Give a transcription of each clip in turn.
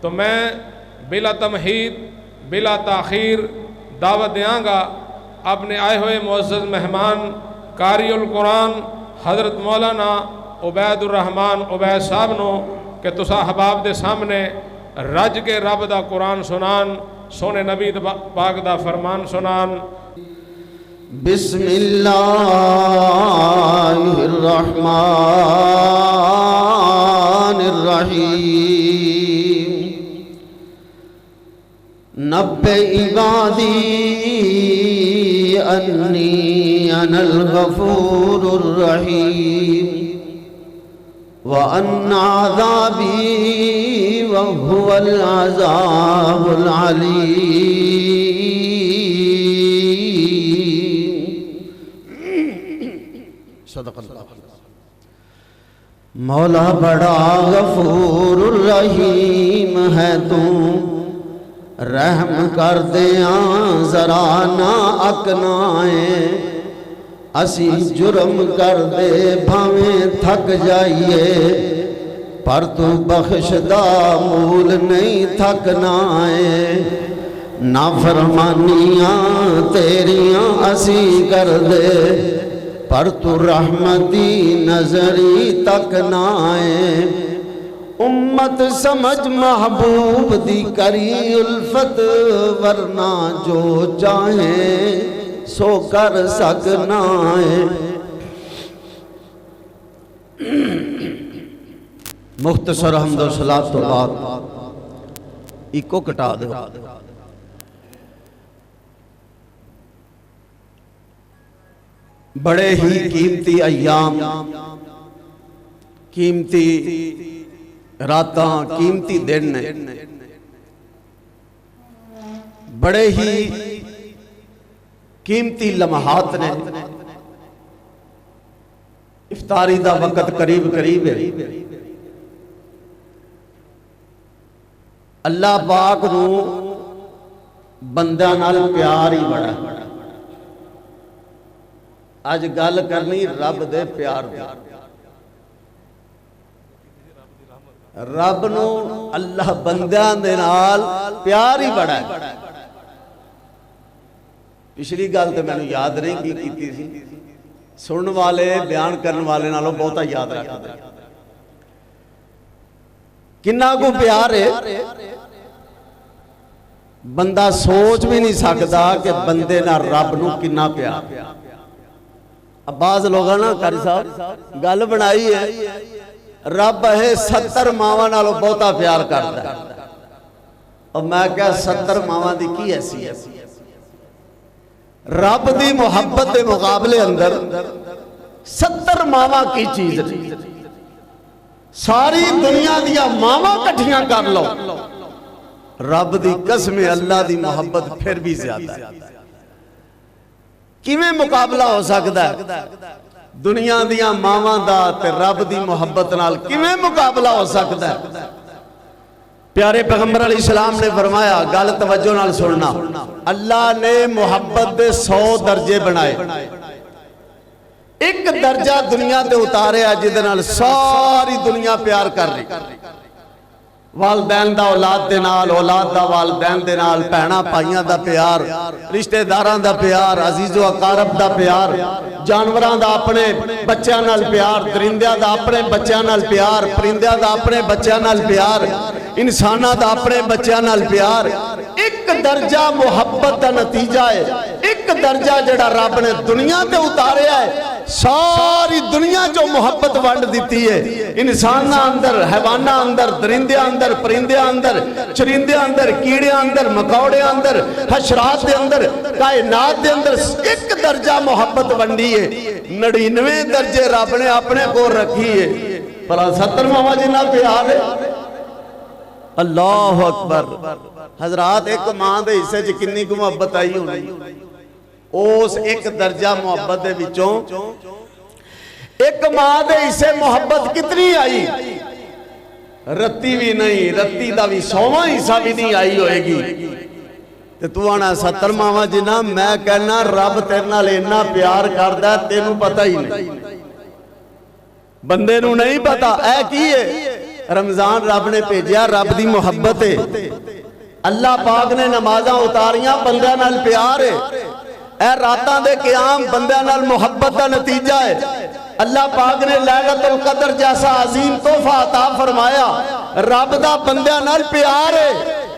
تو میں بلا تمہید بلا تاخیر دعوت دیاں گا اپنے آئے ہوئے معزز مہمان قاری القرآن حضرت مولانا عبید الرحمان عبید صاحب نو کہ تسا حباب دے سامنے رج کے رب دا قرآن سنان سونے نبی پاک دا فرمان سنان۔ بسم اللہ الرحمن الرحیم نبئ عبادی انی انا الغفور الرحیم وان عذابی وهو العذاب العلیم۔ صدق اللہ۔ مولا بڑا غفور الرحیم ہے تو، رحم کر دیاں ذرا نہ اکنائیں، اسی جرم کر دے بھاویں تھک جائیے، پر تو بخشدہ مول نہیں تھکنائیں، نافرمانیاں تیریاں اسی کر دے، پر تو رحمتی نظری تک نہ آئے، امت سمجھ محبوب دی کری الفت، ورنہ جو چاہیں سو کر سکنا ہے۔ مختصر حمد و صلاۃ تو بعد ایکو کٹا دو۔ بڑے ہی قیمتی ایام، قیمتی راتاں، قیمتی دن نے، بڑے ہی قیمتی لمحات نے، افطاری دا وقت قریب قریب ہے۔ اللہ پاک نو بندہ نال پیار ہی بڑا ہے۔ آج گل کرنی رب دے پیار دی۔ رب نو اللہ بندیاں دے نال پیار ہی بڑا ہے۔ پچھلی گل تے میں نے یاد نہیں کی کیتی سی، سنن والے بیان کرن والے نالوں بہتا یاد رکھا دے۔ کنہ کو پیار ہے بندہ سوچ بھی نہیں سکتا کہ بندے نہ رب نو کنہ پیار۔ اب بعض لوگاں نا قاری صاحب گل بنائی ہے رب ہے 70 ماواں نالوں بہتا پیار کرتا ہے، اور میں کہا 70 ماواں دی کی ایسی ہے؟ رب دی محبت دے مقابلے اندر 70 ماواں کی چیز نہیں۔ ساری دنیا دیا ماواں کٹھیاں کر لو، رب دی قسم اللہ دی محبت پھر بھی زیادہ ہے۔ کیویں مقابلہ ہو سکتا ہے؟ دنیا دیا ماواں دا تے رب دی محبت نال کیویں مقابلہ ہو سکتا ہے؟ پیارے پیغمبر علیہ السلام نے فرمایا، گل توجہ نال سننا، اللہ نے محبت دے 100 درجے بنائے، ایک درجہ دنیا دے اتارے جہدے نال ساری دنیا پیار کر رہی۔ والدین دا اولاد دے نال، اولاد دا والدین دے نال، بہناں بھائیاں دا پیار، رشتہ داراں دا پیار، عزیز و اقارب دا پیار، جانوراں دا اپنے بچیاں نال پیار، درندیاں دا اپنے بچیاں نال پیار، پرندیاں دا اپنے بچیاں نال پیار، انساناں دا اپنے بچیاں نال پیار۔ ایک درجہ محبت دا نتیجہ ہے، ایک درجہ جڑا رب نے دنیا تے اتاریا ہے، ساری دنیا جو محبت ونڈ دیتی ہے، انساناں اندر، حیواناں اندر، درندیاں اندر، پرندیاں اندر، چرندیاں اندر، کیڑیاں اندر، مکوڑے اندر، حشرات دے اندر، کائنات دے اندر ایک درجہ محبت ونڈی ہے، 99 درجے رب نے اپنے کو رکھی ہے۔ پھلا 70 ماواں جنہ پیار ہے۔ اللہ اکبر۔ حضرات ایک ماں دے حصے چ کنی کو محبت آئی ہونی؟ اس ایک درجہ محبت دے وچوں ایک ماں دے حصے محبت کتنی آئی؟ رتی بھی نہیں، رتی دا بھی 100واں حصہ بھی نہیں آئی ہوئے گی۔ تو آنا 70 ماواں جنہ، میں کہنا رب تیرے نال اتنا پیار کردا ہے تینوں پتہ ہی نہیں، بندے نو نہیں پتا۔ اے کی ہے رمضان رب نے بھیجیا رب دی محبت ہے اللہ پاک نے نمازاں اتاریاں بندیاں نال پیار ہے اے راتاں دے قیام بندیاں نال محبت دا نتیجہ ہے اللہ پاک نے لیلۃ القدر جیسا عظیم تحفہ عطا فرمایا رب دا بندیاں نال پیار ہے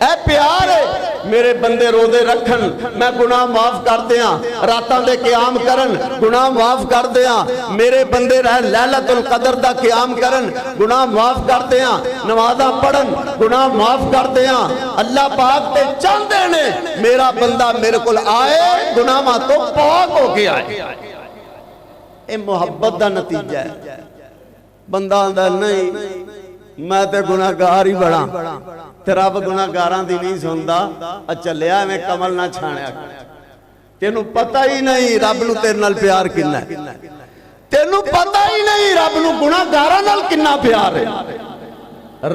اے پیار ہے میرے بندے روزے رکھن میں گناہ معاف کر دیاں راتاں دے قیام کرن گناہ معاف کر دیاں میرے بندے رہ لیلۃ القدر دا قیام کرن گناہ معاف کر دیاں نمازاں پڑھن گناہ معاف کر دیاں اللہ پاک تے چاہندے نے میرا بندہ میرے کول آئے گناہاں تو پاک ہو کے آئے اے محبت دا نتیجہ ہے بندہ آندا نہیں میں تے گناہگار ہی بڑا تے رب گناہگاراں دی نہیں سندا چلیا میں کمل نہ چھانیا تینوں پتہ ہی نہیں رب نو تیرے نال پیار کنا ہے تینوں پتہ ہی نہیں رب نو گناہگاراں نال کنا پیار ہے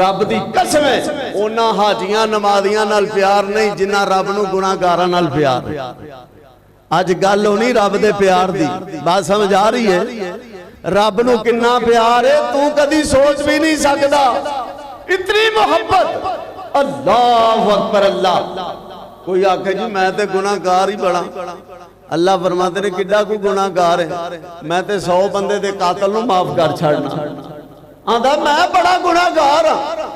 رب دی قسم ہے انہاں حاجیاں نمازیاں نال پیار نہیں جنہ رب نو گناہگاراں نال پیار ہے آج گل ہونی رب دے پیار دی بات سمجھ آ رہی ہے رب نو کنا پیار ہے تو کدی سوچ بھی نہیں سکدا اتنی محبت اللہ اکبر اللہ کوئی آکھے جی میں تے گناہگار ہی بڑا اللہ فرماتے نے کڈا کوئی گناہگار ہے میں تے 100 بندے دے قاتل نو معاف کر چھڑنا آندا میں بڑا گناہگار ہاں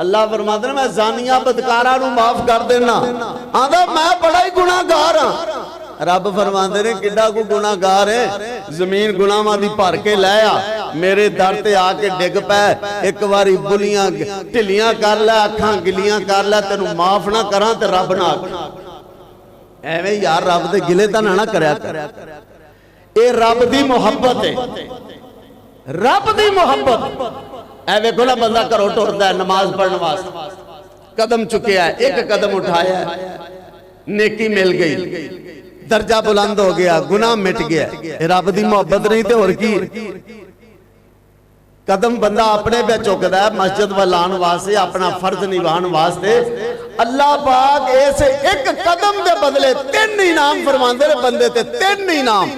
اللہ فرماتے نے میں زانیہ بدکاراں نو معاف کر دینا آندا میں بڑا ہی گناہگار ہاں رب فرماندے نے کڈا کو گناہگار ہے زمین گناہاں دی بھر کے لایا میرے در تے آ کے ڈگ پے ایک واری بلیاں ٹھلیاں کر لے اکھاں گلیاں کر لے تینوں معاف نہ کراں تے رب نہ ایویں یار رب دے گلے تاں نہ کریا کر اے رب دی محبت ہے رب دی محبت اے ویکھو نا بندہ گھروں ٹردا ہے نماز پڑھن واسطے قدم چکیا ہے ایک قدم اٹھایا ہے نیکی مل گئی درجہ بلند ہو گیا گناہ مٹ گیا رب دی محبت نہیں تے اور کی قدم بندہ اپنے پہ چکدا ہے مسجد والان واسطے اپنا فرض نبھان واسطے اللہ پاک ایسے ایک قدم دے بدلے 3 انعام فرماندے نے بندے تے 3 انعام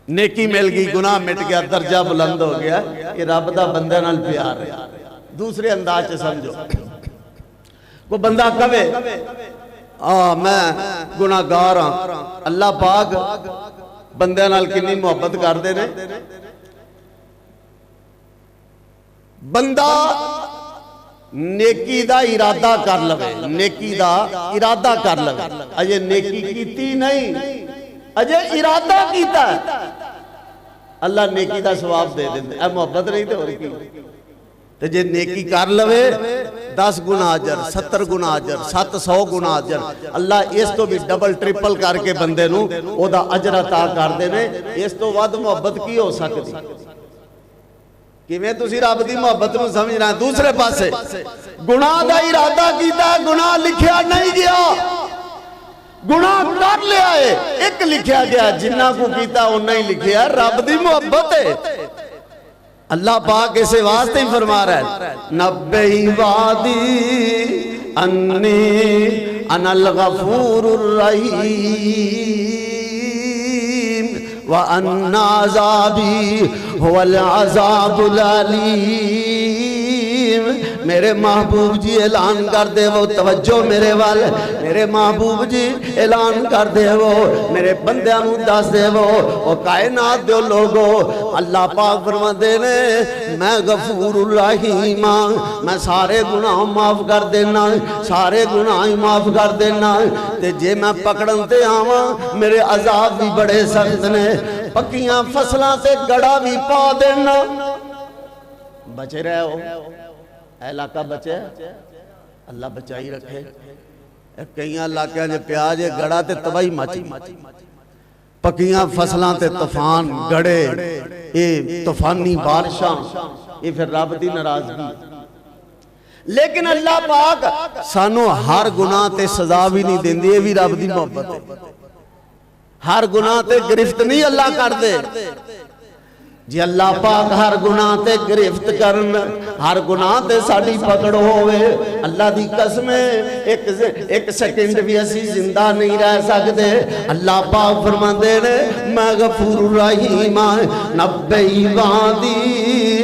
نیکی مل گئی گناہ مٹ گیا درجہ بلند ہو گیا یہ رب دا بندے نال پیار ہے دوسرے انداز سے سمجھو وہ بندہ کہے میں گناہگار ہاں اللہ پاک بندے نال کنی محبت کر دے نے بندہ نیکی دا ارادہ کر لوے نیکی دا ارادہ کر لوے اجے نیکی کیتی نہیں اجے ارادہ کیتا ہے اللہ نیکی دا ثواب دے دے اے محبت نہیں تے اور کی تے جے نیکی کر لوے 10 گنا اجر 70 گنا اجر 700 گنا اجر اللہ اس تو بھی ڈبل ٹرپل کر کے بندے نو او دا اجر عطا کر دے نے اس تو ود محبت کی ہو سکتی کیویں تسی رب دی محبت نو سمجھنا دوسرے پاسے گناہ دا ارادہ کیتا گناہ لکھیا نہیں گیا گناہ کر لیا ہے ایک لکھیا گیا جنہ کو کیتا انہا ہی لکھیا رب دی محبت ہے اللہ پاک اسے واسطے ہی فرما رہا ہے نبی وادی انی انا الغفور الرحیم وَأَنَّ عَذَابِي هُوَ الْعَذَابُ الْعَلِيمُ میرے محبوب جی اعلان کر دے وہ توجہ میرے وال میرے محبوب جی اعلان کر دے وہ میرے بندیاں نو دس دے وہ کائنات دے لوگو اللہ پاک فرما دے نے میں غفور الرحیم میں سارے گناہ معاف کر دینا سارے گناہ معاف کر دینا تے جے میں پکڑن تے آواں میرے عذاب بھی بڑے سخت نے پکیاں فصلاں تے گڑا بھی پا دینا بچے رہے ہو اے علاقہ بچے اللہ بچائی رکھے کئیاں علاقہ جے پیاج گڑا تے تباہی مچی پکیاں فصلاں تے طوفان گڑے اے طوفانی بارشاں یہ پھر رب دی ناراضگی لیکن اللہ پاک سانو ہر گناہ تے سزا بھی نہیں دیندی یہ بھی رب دی محبت ہے ہر گناہ تے گرفت نہیں اللہ کر دے جی اللہ پاک ہر گناہ تے گرفت کرن ہر گناہ تے ساڑی پکڑ ہوئے اللہ دی قسم ایک سیکنڈ بھی اسی زندہ نہیں رہ سکتے اللہ پاک فرماندے نے میں غفور الرحیم نبی وادی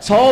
100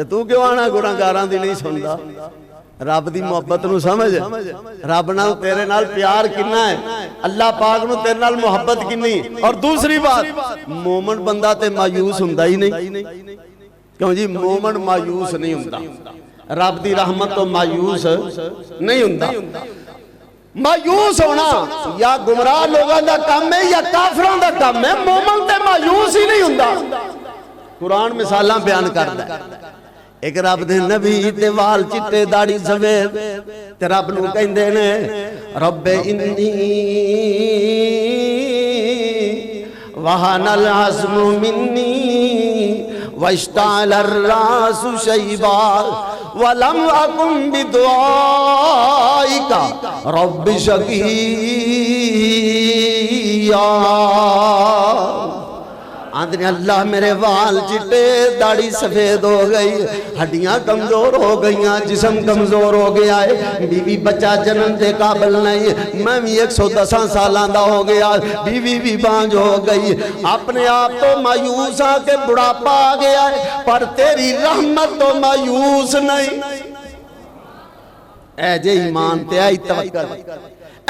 تے تو کیوں آنا گناہگاراں دی نہیں سندا؟ رب دی محبت نو سمجھ، رب نال تیرے نال پیار کنا ہے، اللہ پاک نو تیرے نال محبت کنی۔ اور دوسری بات، مومن بندہ تے مایوس ہوندا ہی نہیں، کیوں جی مومن مایوس نہیں ہوندا، رب دی رحمت تو مایوس نہیں ہوندا۔ مایوس ہونا یا گمراہ لوگاں دا کام ہے یا کافراں دا کام ہے، مومن تے مایوس ہی نہیں ہوندا۔ قرآن مثالاں بیان کردا ہے، ایک رب دے نبی تے وال چٹے داڑھی سفید تے رب نو کہندے نے رب انی وہن العزم منی واشتعل الراس شیبا ولم اکن بدعائک رب شقیا۔ آندھنے اللہ میرے وال چٹے داڑھی سفید ہو گئی، ہڈیاں کمزور ہو گئیاں، جسم کمزور ہو گیا ہے، بیوی بچہ جنم دے قابل نہیں، میں بھی 110 سالاں دا ہو گیا، بیوی بھی بانج ہو گئی، اپنے آپ تو مایوس آ کے بڑھاپا آ گیا ہے، پر تیری رحمت تو مایوس نہیں۔ اے جے ایمان تے آئی توکل،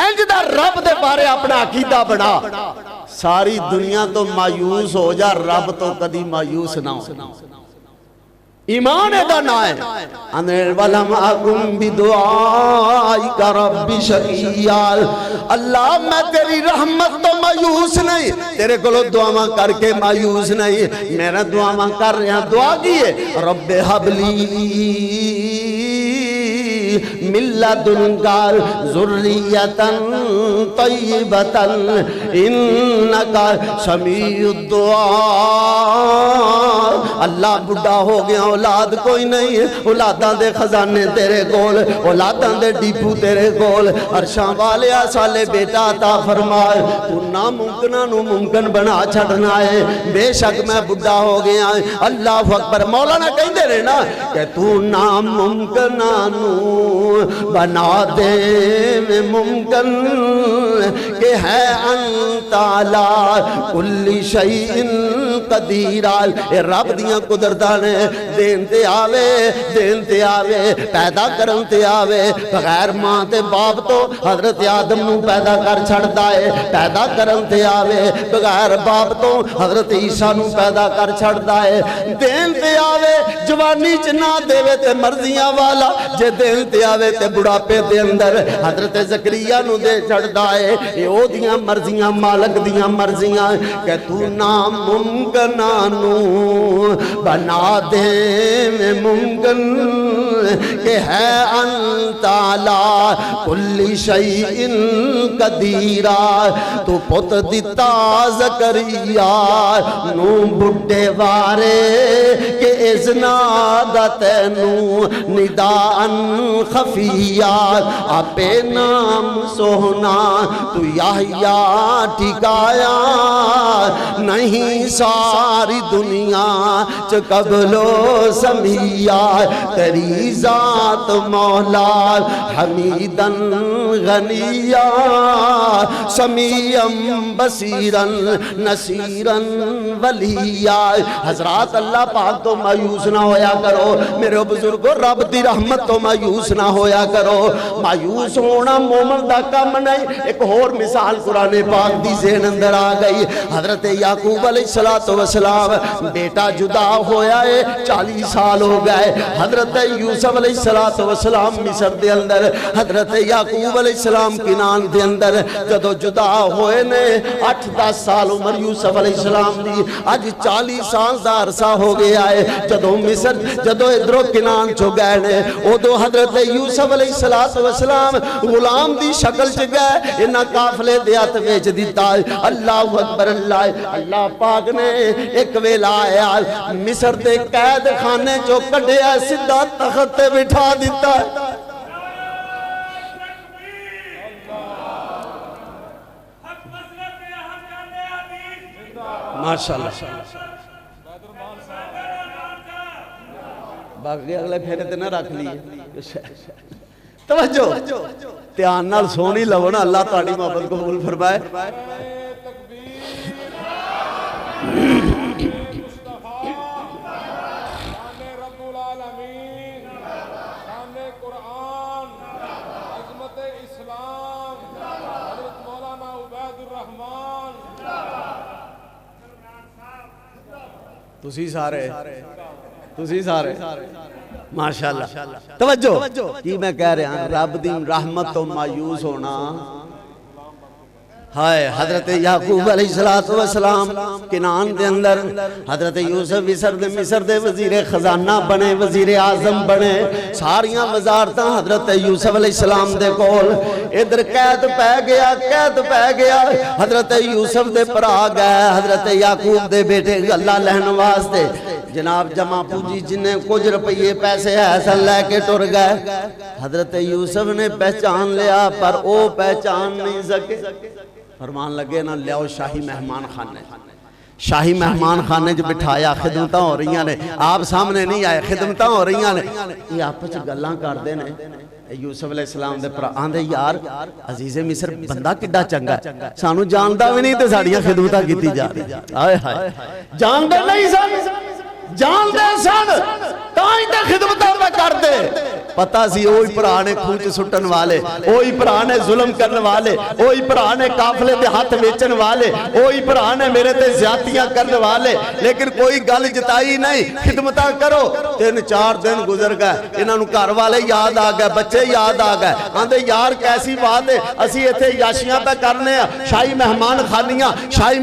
انج دا رب دے بارے اپنا عقیدہ بڑھا، ساری دنیا تو مایوس ہو جا، رب تو کدی مایوس نہ ہو۔ ایمان دا نا ہے اندر ولم اکن بدعائک رب شقیا۔ اللہ میں تیری رحمت تو مایوس نہیں، تیرے کلو دعاواں کر کے مایوس نہیں، میرا دعاواں کر رہا دعا کیے رب حبلی من لدنک ذریۃ طیبۃ انک سمیع الدعاء۔ اللہ بڑھا ہو گیا، اولاد کوئی نہیں ہے، اولاداں دے خزانے تیرے کول، اولاداں دے ڈیپو تیرے کول، عرشاں والے سالے بیٹا عطا فرمائے، تو ناممکنہ نو ممکن بنا چھڑنا ہے، بے شک میں بڑھا ہو گیا۔ اللہ اکبر، مولانا کہندے رہے نا کہ تو ناممکنہ نو بنا دے میں ممکن کہ ہے انت علی کل شیء قدیر۔ اے رب دیاں قدرتاں نے دین تے آوے پیدا کرن تے آوے، بغیر ماں تے باپ تو حضرت آدم نو پیدا کر چھڑدا ہے، پیدا کرن تے آوے بغیر باپ تو حضرت عیسیٰ نو پیدا کر چھڑدا ہے، دین تے آوے جوانی چ نہ دے تے مرضیاں والا، جے دین تے آوے تے بڑھاپے دے اندر حضرت زکریا نو دے چھڑدا ہے۔ اے او دیاں مرضیاں، مالک دیاں مرضیاں، کہ تو ناممکنہ نو بنا دے میں ممکن کہ ہے انت علی کل شیء قدیر۔ تو پت دتا زکریا نو بڈھے وارے کہ اذنا دا تینو نداءن خفیہ، اپے نام سونا تو یحییٰ ٹھکایا نہیں ساری دنیا چ قبلو سمیہ۔ تیری ذات مولا حمیدن غنیہ سمیعم بصیرن نصیرن ولیہ۔ حضرات اللہ پاک تو مایوس نہ ہویا کرو، میرے بزرگوں رب دی رحمت تو مایوس نہ ہویا کرو، مایوس ہونا مومن دا کم نہیں۔ ایک اور مثال قرآن پاک دی ذہن اندر آ گئی، حضرت یعقوب علیہ السلام بیٹا جدا ہویا ہے، 40 سال ہو گئے، حضرت یوسف علیہ السلام مصر دے اندر، حضرت یعقوب علیہ السلام کنان دے اندر جدو جدا ہوئے نے، 8-10 سال عمر یوسف علیہ السلام دی، آج 40 سال دا عرصہ ہو گیا ہے، جدو مصر جدو ادھرو کنان چو گئے نے، او دو حضرت یوسف علیہ السلام غلام دی شکل چ گئے، انہاں قافلے دیات ویچ دیتا ہے۔ اللہ اکبر، اللہ پاک نے ایک ویلا آیا مصر دے قید خانے جو کڈیا سدھا تخت تے بٹھا دیتا ہے۔ ماشاءاللہ، باقی اگلے پھیرے تے نہ رکھ لیے، توجہ دھیان نال سونی لو نا، اللہ تہاڈی محبت قبول فرمائے۔ العالمین شان قرآن عظمت اسلام حضرت مولانا عبید الرحمان تسی سارے ماشاءاللہ توجہ کی میں کہہ رہا ہوں رب دی رحمت تو مایوس ہونا ہائے حضرت یعقوب علیہ السلام کنان دے اندر حضرت یوسف مصر دے وزیر خزانہ بنے وزیر اعظم بنے ساریاں وزارتاں حضرت یوسف علیہ السلام دے کول ادھر قید پہ گیا حضرت یوسف دے پرا گئے حضرت یعقوب دے بیٹے اللہ لہن واسطے جناب جمع پوجی جنہیں کچھ روپیے پیسے ایسا لے کے ٹر گئے حضرت یوسف نے پہچان لیا پر او پہچان نہیں سکے فرمان لگے نہ لیاؤ شاہی مہمان خانے جو بٹھایا خدمتاں ہو رہی ہیں آپ سامنے نہیں آئے خدمتاں ہو رہی ہیں یہ آپ پچھ گلاں کر دینے یوسف علیہ السلام دے پر آندے یار عزیز مصر بندہ کڈا چنگا ہے سانو جاندہ بھی نہیں تے ساڑیاں خدمتاں کیتی جا رہی آئے جاندے نہیں سن تائیں تے خدمتاں میں کر دے پتا سی اوہی پرانے کھوچ سٹن والے اوہی پرانے ظلم کرن والے اوہی پرانے کافلے دے ہاتھ بیچن والے اوہی پرانے میرے تے زیادتیاں کرن والے لیکن کوئی گل جتائی نہیں خدمتاں کرو 3-4 دن گزر گئے انہاں نوں گھر والے یاد آ گئے بچے یاد آ گئے آندے یار کیسی بات ہے اسی ایتھے یاشیاں پہ کرنے ہیں شاہی مہمان خانیاں شاہی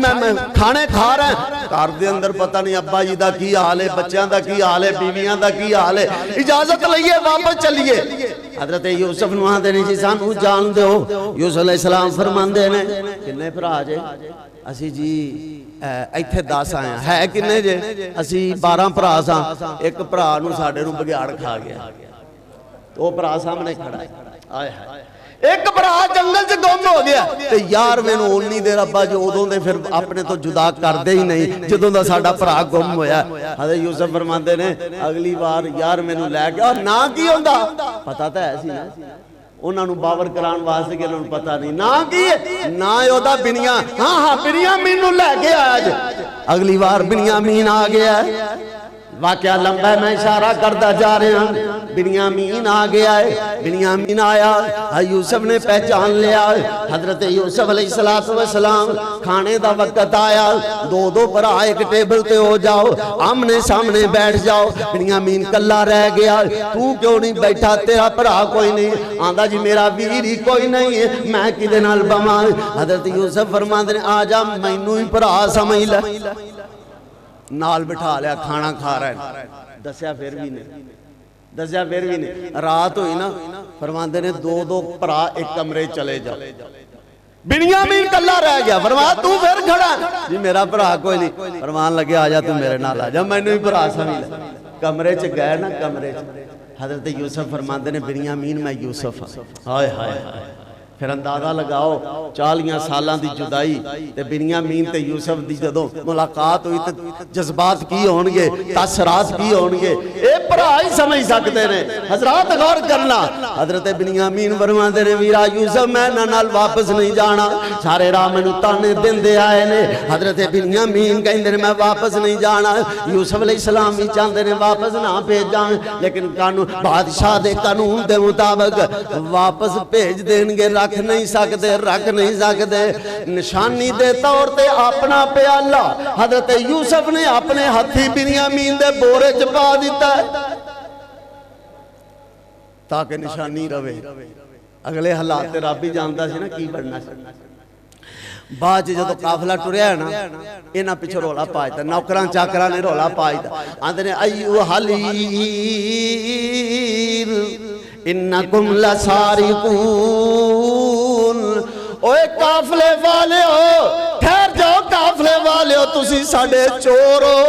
کھانے کھا رہے ہیں گھر دے اندر پتہ نہیں ابا جی دا کی حال ہے بچیاں دا کی حال ہے بیویاں دا کی حال ہے اجازت لئیے واپس چلیے حضرت یوسف نوہاں دینے جی سانو جان دے ہو یوسف علیہ السلام فرمان دینے کنے پر آجے اسی جی ایتھے 10 آئے ہیں ہے کنے جے اسی 12 پر آساں ایک پر آنو ساڑھے نو بگیاڑ کھا گیا تو پر آساں میں نے کھڑا ہے آئے ہیں ایک برا جنگل سے گم ہو گیا تے یار میں نے اونی دیر ابا جو ادھوں دے پھر اپنے تو جدا کر دے ہی نہیں جدوں دا ساڑھا برا گم ہویا حضرت یوسف فرمان دے نے اگلی بار یار میں نے لے گیا اور نہ کی ہوندہ پتا تھا ایسی نا انہاں نو باور کران واسطے کہ انہوں پتا نہیں نہ کی نہ یودا بنیاں ہاں بنیامین نو لے گیا آج اگلی بار بنیامین آ گیا واقعہ لمبا ہے میں اشارہ کردہ جا رہے ہیں بنیامین آ گیا ہے بنیامین آیا یوسف نے پہچان لیا حضرت یوسف علیہ السلام کھانے دا وقت آیا دو پر آئے ایک ٹیبل تے ہو جاؤ آمنے سامنے بیٹھ جاؤ بنیامین کلا رہ گیا تو کیوں نہیں بیٹھا تیرا پرا کوئی نہیں آندہ جی میرا ویری کوئی نہیں ہے میں کی دے نال بمان حضرت یوسف فرمان دے آجا مینو ہی پرا سمجھ لے نال بٹھا لیا کھانا کھا رہا ہے دسیا پھر بھی نہیں رات ہوئی نا فرمان دے نے 2 پرا ایک کمرے چلے جاؤ بنیامین کلا رہ گیا فرمان تو پھر کھڑا جی میرا پرا کوئی نہیں فرمان لگے آجا تو میرے نال آجا میں نے پرا سمجھ لے کمرے چ گئے نا کمرے چ حضرت یوسف فرمان دے نے بنیامین میں یوسف ہائے پھر اندازہ لگاؤ 40 سالاں دی جدائی تے بنیامین تے یوسف دی جدوں ملاقات ہوئی تے جذبات کی ہونگے تاثرات کی ہونگے اے پرائی سمجھ سکتے نے حضرات غور کرنا حضرت بنیامین فرمان دے نے ویرا یوسف میں نال واپس نہیں جانا سارے راہ میں تانے دن دے آئے نے حضرت بنیامین کہیں دے میں واپس نہیں جانا یوسف علیہ السلام ہی چاندے نے واپس نہ بھیج جائیں لیکن بادشاہ دے قانون دے مطابق واپس بھیج دیں گے رکھ نہیں سکتے نشانی دے طور تے اپنا پیالہ حضرت یوسف نے اپنے ہتھی بنیامین دے بورے چپا دیتا ہے تاکہ نشانی روے اگلے حالات رابی جانتا سی نا کی بڑھنا سی بعد جدو قافلہ ٹریا ہے نا اینا پیچھے رولا پائی تھا نوکران چاکران نے رولا پائی تھا آندھے نے ایو حلیر انکم لسارقون اوے قافلے والے ہو ٹھہر جاؤ قافلے والے ہو تسی ساڑے چور ہو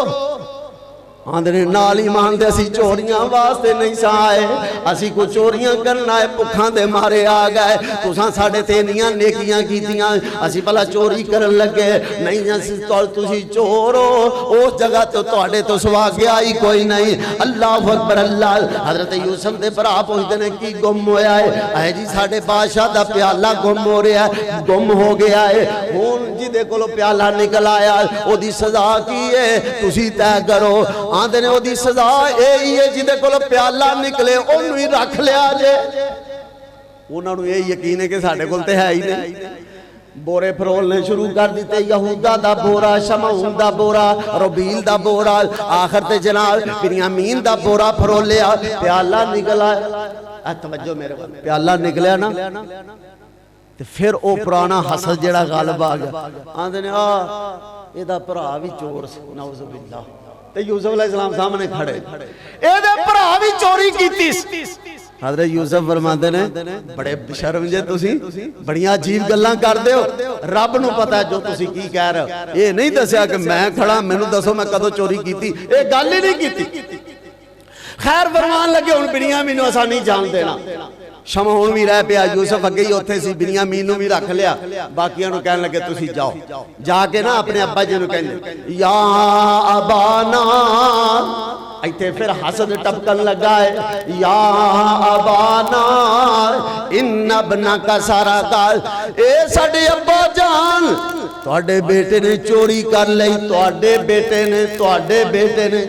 آندھنے نالی ماندے اسی چوریاں واسطے نہیں سائے اسی کو چوریاں کرنا ہے پکھاں دے مارے آگئے تساں ساڑھے تینیاں نیکیاں کیتیاں اسی پہلا چوری کرن لگے نہیں اسی تسی چورو اس جگہ تو توڑے تو سوا گیا ہی کوئی نہیں اللہ اکبر اللہ حضرت یوسف دے پر آپ ہوئی دینے کی گم ہویا ہے اے جی ساڑھے بادشاہ دا پیالہ گم ہو رہا ہے گم ہو گیا ہے ہون جی دیکھو لو پیالہ نکل آیا او دی سزا کی ہے تسی طے کرو آندے نے او دی سزا اے ہی ہے جدے کولو پیالہ نکلے اونوں ہی رکھ لیا جے انہاں نوں یہ یقین ہے کہ ساڈے کول تے ہے ہی نہیں بورے پھرولنے شروع کر دیتے یہودا دا بورا شمعون دا بورا ربیل دا بورا آخر تے جناب بنیامین دا بورا پھرولیا پیالہ نکلا توجہ میرے پیالہ نکلیا نا تے پھر او پرانا حسد جڑا غالب آ گیا آندے نے اے دا بھرا بھی چور سی نعوذ باللہ تے یوسف علیہ السلام سامنے کھڑے اے دا بھرا بھی چوری کیتی حضرت یوسف فرماندے نے بڑے شرم جے تسی بڑیاں عجیب گلاں کردے ہو رب نو پتہ ہے جو تسی کی کہہ رہے ہو اے نہیں دسیا کہ میں کھڑا مینوں دسو میں کدوں چوری کیتی اے گل ہی نہیں کیتی خیر فرمان لگے ہن بنیامین نو اساں نہیں جان دینا شمعون بھی رہ پیا یوسف اگے ہی اوتھے سی بنیامین نو بھی رکھ لیا باقیاں نو کہن لگے تسی جاؤ جا کے نا اپنے ابا جی نو کہندے یا ابانا ایتھے پھر حسد ٹپکن لگا ہے یا ابانا ان ابنک سرقا اے ساڈے ابا جان تواڈے بیٹے نے چوری کر لئی تواڈے بیٹے نے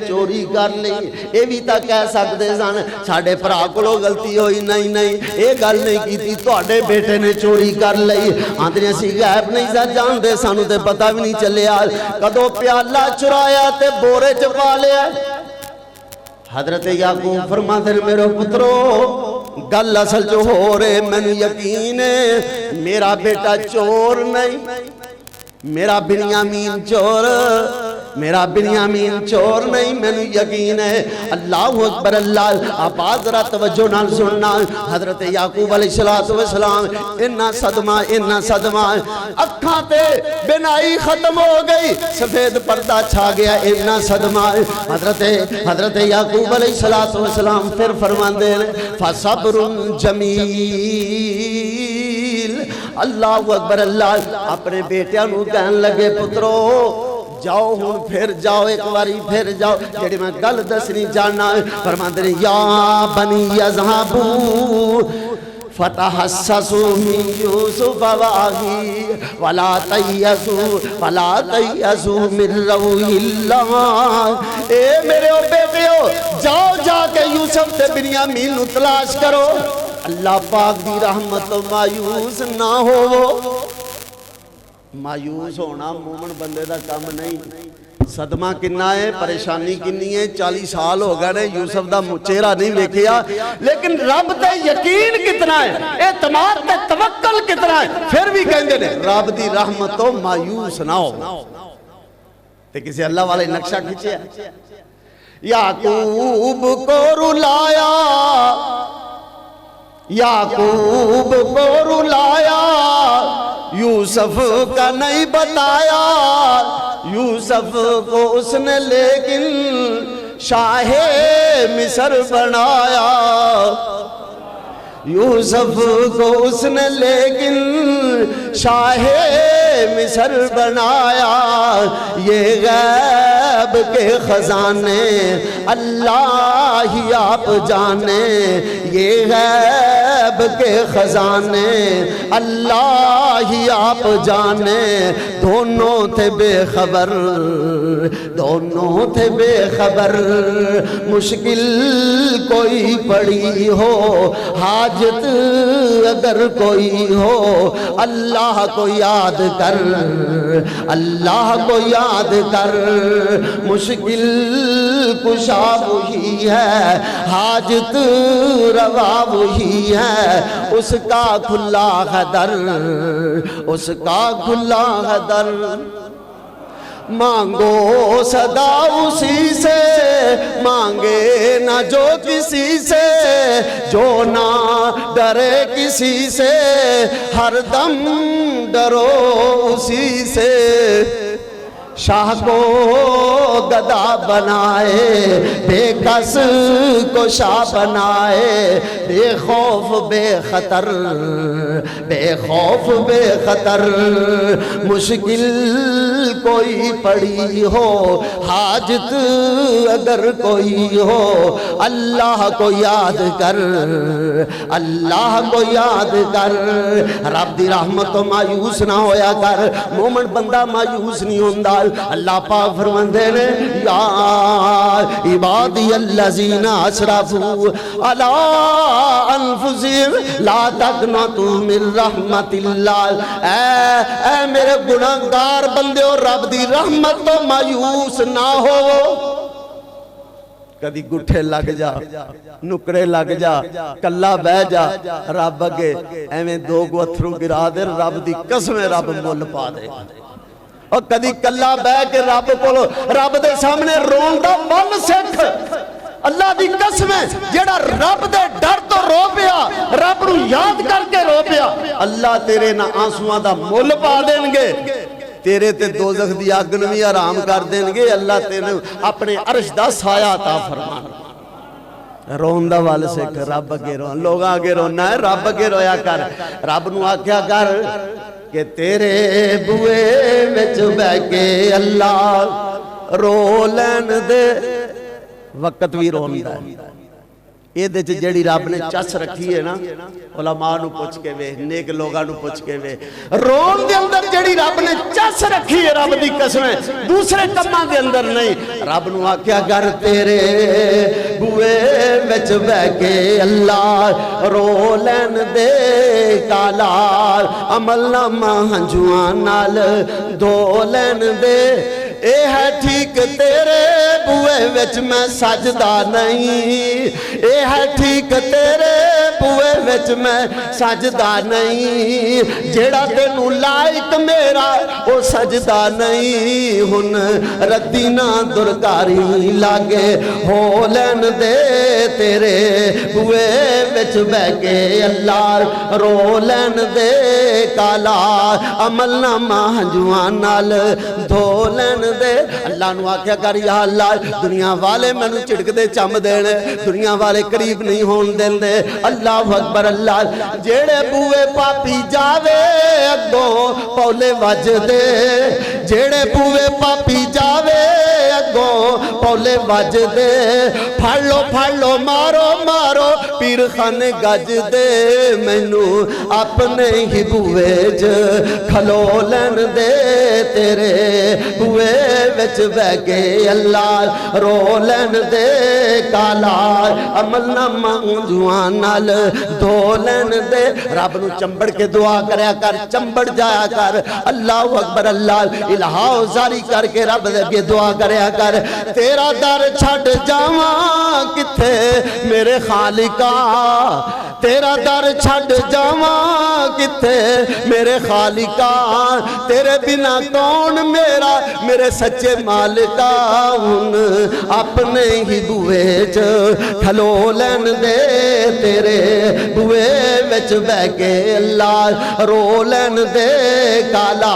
چوری کر لئی اے بھی تا کہہ سکدے سن ساڈے بھرا کولوں غلطی ہوئی نہیں اے گل نہیں کیتی تواڈے بیٹے نے چوری کر لئی آندے اسی غیب نہیں سا جاندے سانوں تے پتہ بھی نہیں چلیا کدوں پیالہ چرایا تے بورے چ پا لیا حضرت یعقوب فرماتے ہیں میرے پترو گل اصل جو ہو رہے میں یقین ہے میرا بیٹا چور نہیں میرا بنیامین چور نہیں میں یقین ہے اللہ اکبر اللہ آپ ذرا توجہ نال سننا حضرت یعقوب علیہ السلام اتنا صدمہ اکھاں تے بینائی ختم ہو گئی سفید پردہ چھا گیا اتنا صدمہ حضرت یعقوب علیہ السلام پھر فرماندے فصبر جمیل اللہ اکبر اللہ اپنے بیٹیاں نو کہن لگے پترو جاؤ ہن پھر جاؤ ایک باری پھر جاؤ جڑی میں گل دسنی جاننا فرماندے نے یا بنی یذهبوا فتحسسوا من یوسف واخیہ ولا تیأسوا من روح اللہ اے میرے بیٹیو جاؤ جا کے یوسف تے بنیامین نو تلاش کرو اللہ پاک دی رحمت مایوس نہ ہو مایوس ہونا مومن بندے دا کام نہیں صدمہ کننا ہے پریشانی کننی ہے 40 سال ہو گئے یوسف دا چہرہ نہیں دیکھیا لیکن رب تے یقین کتنا ہے اعتماد تے توکل کتنا ہے پھر بھی کہندے نے رب دی رحمت تو مایوس نہ ہو تے کسی اللہ والے نقشہ کھینچے یعقوب کو رلایا یعقوب کو رلایا یوسف کا نہیں بتایا یوسف کو اس نے لیکن شاہ مصر بنایا یوسف کو اس نے لیکن شاہ مصر بنایا یہ غیب کے خزانے اللہ ہی آپ جانے یہ غیب کے خزانے اللہ ہی آپ جانے دونوں تھے بے خبر مشکل کوئی پڑی ہو حاجت اگر کوئی ہو اللہ کو یاد کر مشکل کشا وہی ہے حاجت روا وہی ہے اس کا کھلا ہے در مانگو صدا اسی سے مانگے نہ جو کسی سے جو نہ ڈرے کسی سے ہر دم ڈرو اسی سے شاہ کو گدا بنائے بے کس کو شاہ بنائے بے خوف بے خطر مشکل کوئی پڑی ہو حاجت اگر کوئی ہو اللہ کو یاد کر رب دی رحمت تو مایوس نہ ہویا کر مومن بندہ مایوس نہیں ہوندال اللہ پاک فرماندے نے یا عبادی الذین اسرفوا علی انفسہم لا تقنطوا من رحمت اللہ، اے میرے گناہگار بندے اور رب دی رحمت تو مایوس نہ ہو۔ کدی گٹھے لگ جا، نکڑے لگ جا، کلا بہ جا رب اگے ایویں دو اتھرو گرا دے، رب دی قسم رب مول پا دے۔ اور کدی کلا بہ کے رب کولو رب دے سامنے رون دا مل سکھ، اللہ دی قسم جیڑا رب دے ڈر تو رو پیا، رب نو یاد کر کے رو پیا، اللہ تیرے نہ آنسواں دا مول پا دیں گے، تیرے تے دوزخ دی آگ نوں وی آرام کر دیں گے، اللہ تیرے اپنے عرش دا سایہ عطا فرما۔ رون دا وال سکھ، رب اگے رو، لوگ آگے رونا ہے، رب اگے رویا کر، رب نو آکھیا کر کہ تیرے بوئے وچ بہ کے اللہ رو لین دے، وقت بھی رون دا ہے۔ یہ دے جڑی رب نے چس رکھی ہے نا، علماء نو پوچھ کے وے، نیک لوگاں نو پوچھ کے وے، رون دے اندر جڑی رب نے چس رکھی ہے رب دی قسم ہے، دوسرے کماں دے اندر نہیں۔ رب نو آکھیا گر تیرے بوئے وچ بہ کے اللہ رو لین دے کالا، عمل نامہ ہنجواں نال دھو لین دے، اے ہے ٹھیک تیرے بوئے وچ میں سجدہ نہیں، اے ہے ٹھیک تیرے بوئے وچ میں سجدہ نہیں، جیڑا تینوں لائق میرا او سجدہ نہیں، ہن ردی نہ درکاری لاگے ہو لین دے، تیرے بوئے وچ بہ کے اللہ رو لین دے کالا، عمل نامہ ہنجواں نال دھو لین دے۔ اللہ نو آکھیا کر یا اللہ دنیا والے میں نو چڑک دے چم دینے، دنیا والے قریب نہیں ہون دین دے۔ اللہ اکبر، اللہ جیڑے بوئے پاپی جاوے اگوں پولے وج دے، جیڑے بوئے پاپی جاوے اگوں پولے وج دے، پھڑ لو مارو مارو پیر خان گج دے، مینو اپنے ہی بوئے ج کھلو لین دے، تیرے بوئے وچ بہ کے اللہ رو لین دے کالا، عمل نامہ ہنجواں نال دھو لین دے۔ رب نو چمبڑ کے دعا کریا کر، چمبڑ جایا کر، اللہ اکبر، اللہ الہاؤ زاری کر کے رب دے دعا کریا کر، تیرا در چھٹ جاواں کتھے میرے خالقا، تیرا در چھٹ جاواں کتھے میرے خالقا، تیرے بنا کون میرا میرے سچے مالکا، ہن اپنے ہی بوئے چ کھلو لین دے، تیرے بوئے وچ بہ کے اللہ رو لین دے کالا،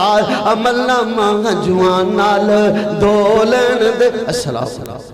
عمل نامہ ہنجواں نال دھو لین دے۔ السلام علیکم۔